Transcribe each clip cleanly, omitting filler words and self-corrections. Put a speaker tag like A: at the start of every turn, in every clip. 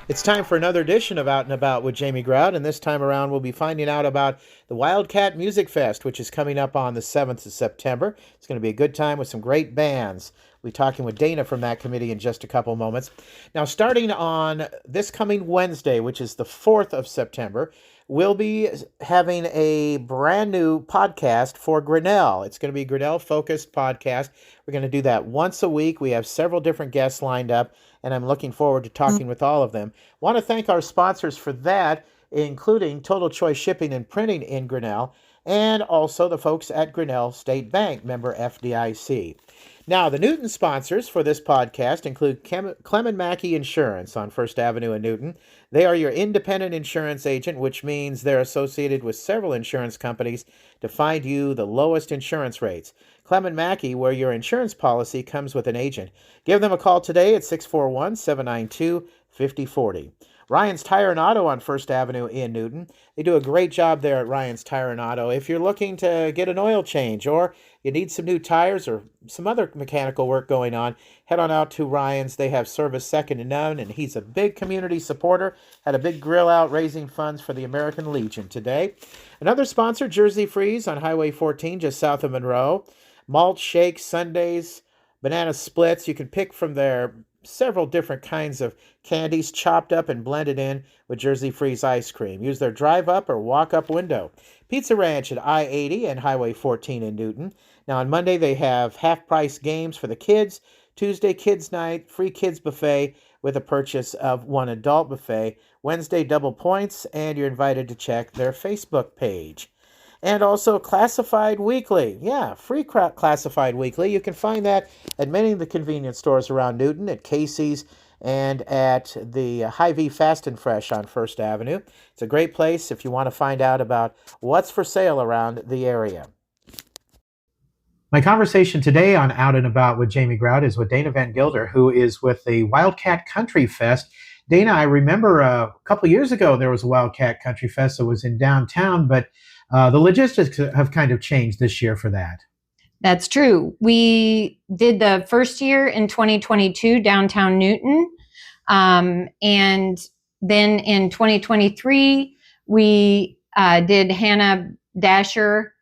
A: It's time for another edition of Out and About with Jamie Grout, and this time around we'll be finding out about the Wildcat Music Fest, which is coming up on the 7th of September. It's going to be a good time with some great bands. We'll be talking with Dana from that committee in just a couple moments. Now, starting on this coming Wednesday, which is the 4th of September, we'll be having a brand new podcast for Grinnell. It's going to be a Grinnell-focused podcast. We're going to do that once a week. We have several different guests lined up, and I'm looking forward to talking with all of them. Want to thank our sponsors for that, including Total Choice Shipping and Printing in Grinnell, and also the folks at Grinnell State Bank, member FDIC. Now, the Newton sponsors for this podcast include Clement Mackey Insurance on First Avenue in Newton. They are your independent insurance agent, which means they're associated with several insurance companies to find you the lowest insurance rates. Clement Mackey, where your insurance policy comes with an agent. Give them a call today at 641-792-5040. Ryan's Tire and Auto on First Avenue in Newton. They do a great job there at Ryan's Tire and Auto. If you're looking to get an oil change or you need some new tires or some other mechanical work going on, head on out to Ryan's. They have service second to none, and he's a big community supporter. Had a big grill out raising funds for the American Legion today. Another sponsor, Jersey Freeze on Highway 14 just south of Monroe. Malt shakes, sundaes, banana splits. You can pick from their several different kinds of candies chopped up and blended in with Jersey Freeze ice cream. Use their drive-up or walk-up window. Pizza Ranch at I-80 and Highway 14 in Newton. Now on Monday they have half-price games for the kids. Tuesday, kids night, free kids buffet with a purchase of one adult buffet. Wednesday, double points, and you're invited to check their Facebook page. And also Classified Weekly. Yeah, free Classified Weekly. You can find that at many of the convenience stores around Newton, at Casey's, and at the Hy-Vee Fast and Fresh on First Avenue. It's a great place if you want to find out about what's for sale around the area. My conversation today on Out and About with Jamie Grout is with Dana Van Gilder, who is with the Wildcat Country Fest. Dana, I remember a couple years ago there was a Wildcat Country Fest that was in downtown, but the logistics have kind of changed this year for that.
B: That's true. We did the first year in 2022 downtown Newton. And then in 2023, we did Hannah Dasher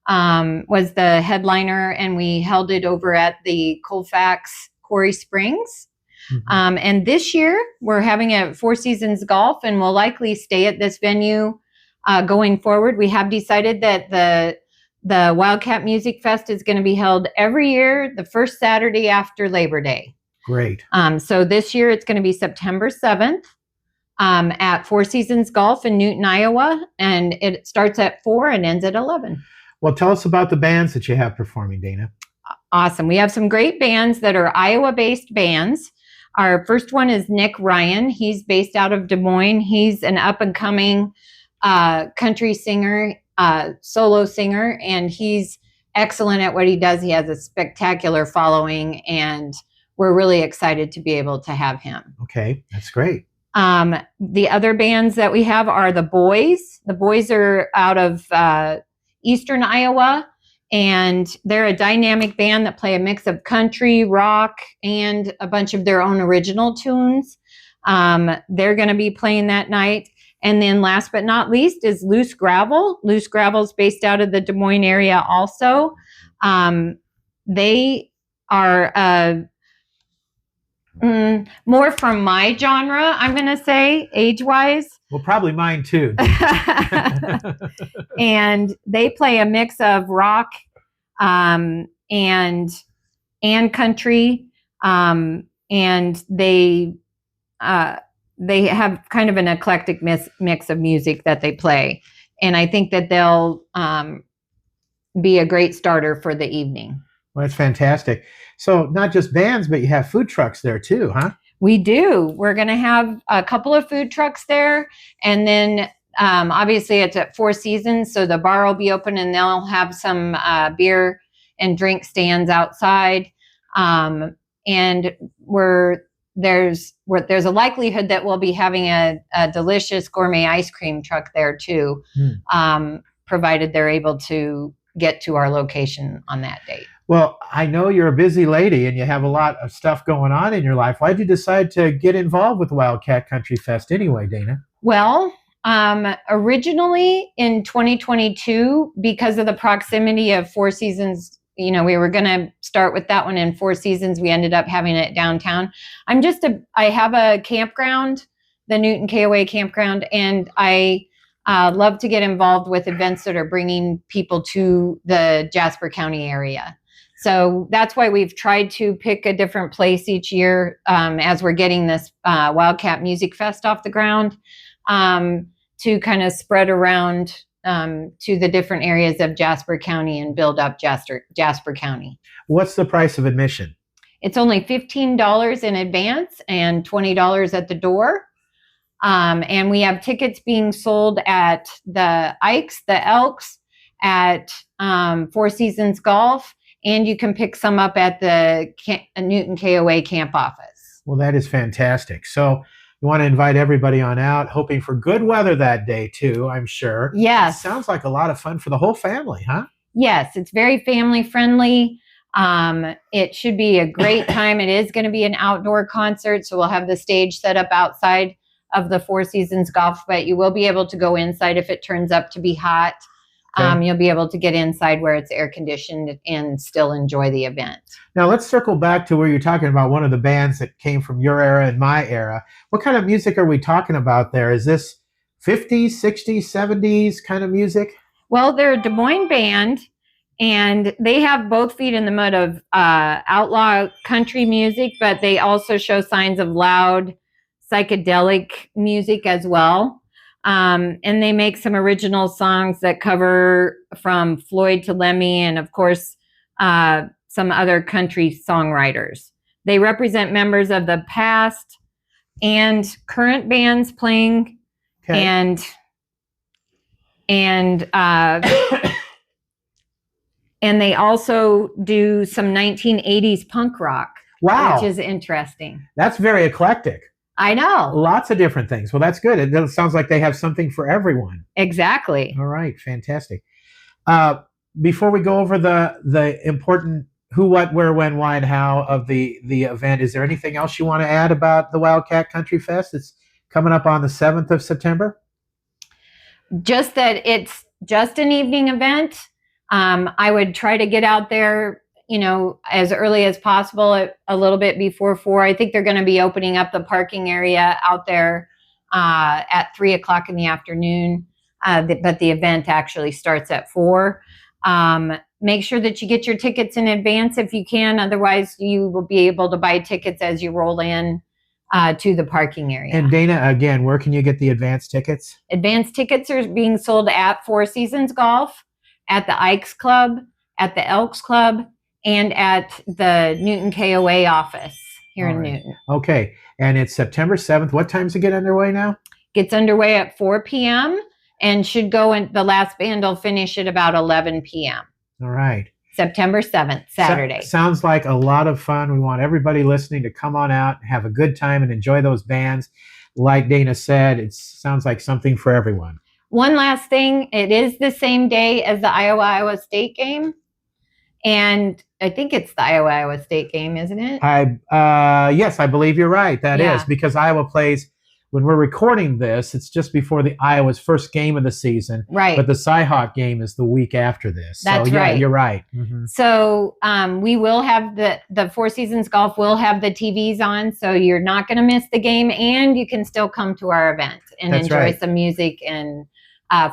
B: was the headliner, and we held it over at the Colfax Quarry Springs. Mm-hmm. And this year, we're having it at Four Seasons Golf, and we'll likely stay at this venue going forward. We have decided that the Wildcat Music Fest is going to be held every year, the first Saturday after Labor Day.
A: Great.
B: So this year it's going to be September 7th at Four Seasons Golf in Newton, Iowa, and it starts at 4 and ends at 11.
A: Well, tell us about the bands that you have performing, Dana.
B: Awesome. We have some great bands that are Iowa-based bands. Our first one is Nick Ryan. He's based out of Des Moines. He's an up-and-coming country singer, solo singer, and he's excellent at what he does. He has a spectacular following, and we're really excited to be able to have him.
A: Okay, that's great.
B: The other bands that we have are the Boys. The Boys are out of Eastern Iowa, and they're a dynamic band that play a mix of country, rock, and a bunch of their own original tunes. They're going to be playing that night. And then last but not least is Loose Gravel. Loose Gravel is based out of the Des Moines area also. They are more from my genre, I'm going to say, age-wise.
A: Well, probably mine too.
B: And they play a mix of rock and country. And they have kind of an eclectic mix of music that they play. And I think that they'll be a great starter for the evening.
A: Well, that's fantastic. So not just bands, but you have food trucks there too, huh?
B: We do. We're going to have a couple of food trucks there. And then obviously it's at Four Seasons, so the bar will be open and they'll have some beer and drink stands outside. And there's a likelihood that we'll be having a delicious gourmet ice cream truck there too, provided they're able to get to our location on that date.
A: Well, I know you're a busy lady and you have a lot of stuff going on in your life. Why did you decide to get involved with Wildcat Country Fest anyway, Dana?
B: Well, originally in 2022, because of the proximity of Four Seasons, we were going to start with that one in Four Seasons. We ended up having it downtown. I have a campground, the Newton KOA campground, and I love to get involved with events that are bringing people to the Jasper County area. So that's why we've tried to pick a different place each year as we're getting this Wildcat Music Fest off the ground, to kind of spread around to the different areas of Jasper County and build up Jasper County.
A: What's the price of admission?
B: It's only $15 in advance and $20 at the door. And we have tickets being sold at the Ikes, the Elks, at Four Seasons Golf, and you can pick some up at the Newton KOA camp office.
A: Well, that is fantastic. So you want to invite everybody on out, hoping for good weather that day too, I'm sure.
B: Yes.
A: It sounds like a lot of fun for the whole family, huh?
B: Yes, it's very family friendly. It should be a great time. It is going to be an outdoor concert, so we'll have the stage set up outside of the Four Seasons Golf, but you will be able to go inside if it turns up to be hot. Okay. You'll be able to get inside where it's air conditioned and still enjoy the event.
A: Now let's circle back to where you're talking about one of the bands that came from your era and my era. What kind of music are we talking about there? Is this 50s, 60s, 70s kind of music?
B: Well, they're a Des Moines band, and they have both feet in the mud of outlaw country music, but they also show signs of loud psychedelic music as well. And they make some original songs that cover from Floyd to Lemmy and, of course, some other country songwriters. They represent members of the past and current bands playing,
A: okay.
B: and they also do some 1980s punk rock.
A: Wow.
B: Which is interesting.
A: That's very eclectic.
B: I know.
A: Lots of different things. Well, that's good. It sounds like they have something for everyone.
B: Exactly.
A: All right. Fantastic. Before we go over the important who, what, where, when, why, and how of the event, is there anything else you want to add about the Wildcat Country Fest? It's coming up on the 7th of September.
B: Just that it's just an evening event. I would try to get out there, as early as possible, a little bit before 4. I think they're going to be opening up the parking area out there at 3:00 in the afternoon. But the event actually starts at 4. Make sure that you get your tickets in advance if you can. Otherwise, you will be able to buy tickets as you roll in to the parking area.
A: And Dana, again, where can you get the advance tickets?
B: Advance tickets are being sold at Four Seasons Golf, at the Ikes Club, at the Elks Club, and at the Newton KOA office here in Newton.
A: Okay. And it's September 7th. What time does it get underway now?
B: Gets underway at 4 p.m. and should go in. The last band will finish at about 11 p.m.
A: All right.
B: September 7th, Saturday.
A: Sounds like a lot of fun. We want everybody listening to come on out and have a good time and enjoy those bands. Like Dana said, it sounds like something for everyone.
B: One last thing. It is the same day as the Iowa State game. And I think it's the Iowa State game, isn't it?
A: Yes, I believe you're right. That is because Iowa plays, when we're recording this, it's just before the Iowa's first game of the season.
B: Right.
A: But the Cyhawk game is the week after this.
B: That's
A: so,
B: right.
A: You're right. Mm-hmm.
B: So we will have the Four Seasons Golf will have the TVs on, so you're not going to miss the game, and you can still come to our event and enjoy some music and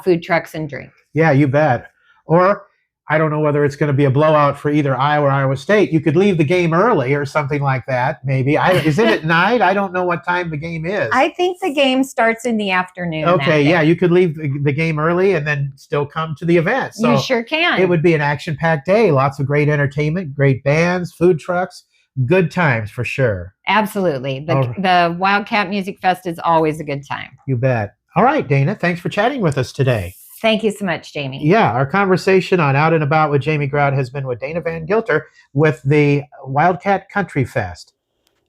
B: food trucks and drink.
A: Yeah, you bet. Or I don't know whether it's going to be a blowout for either Iowa or Iowa State. You could leave the game early or something like that, maybe. Is it at night? I don't know what time the game is.
B: I think the game starts in the afternoon.
A: Okay, yeah, you could leave the game early and then still come to the event. So
B: you sure can.
A: It would be an action-packed day. Lots of great entertainment, great bands, food trucks, good times for sure.
B: Absolutely. The Wildcat Music Fest is always a good time.
A: You bet. All right, Dana, thanks for chatting with us today.
B: Thank you so much, Jamie.
A: Yeah, our conversation on Out and About with Jamie Grout has been with Dana Van Gilter with the Wildcat Country Fest.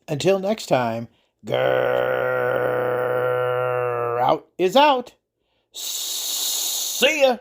A: Until next time, Grout is out. See ya.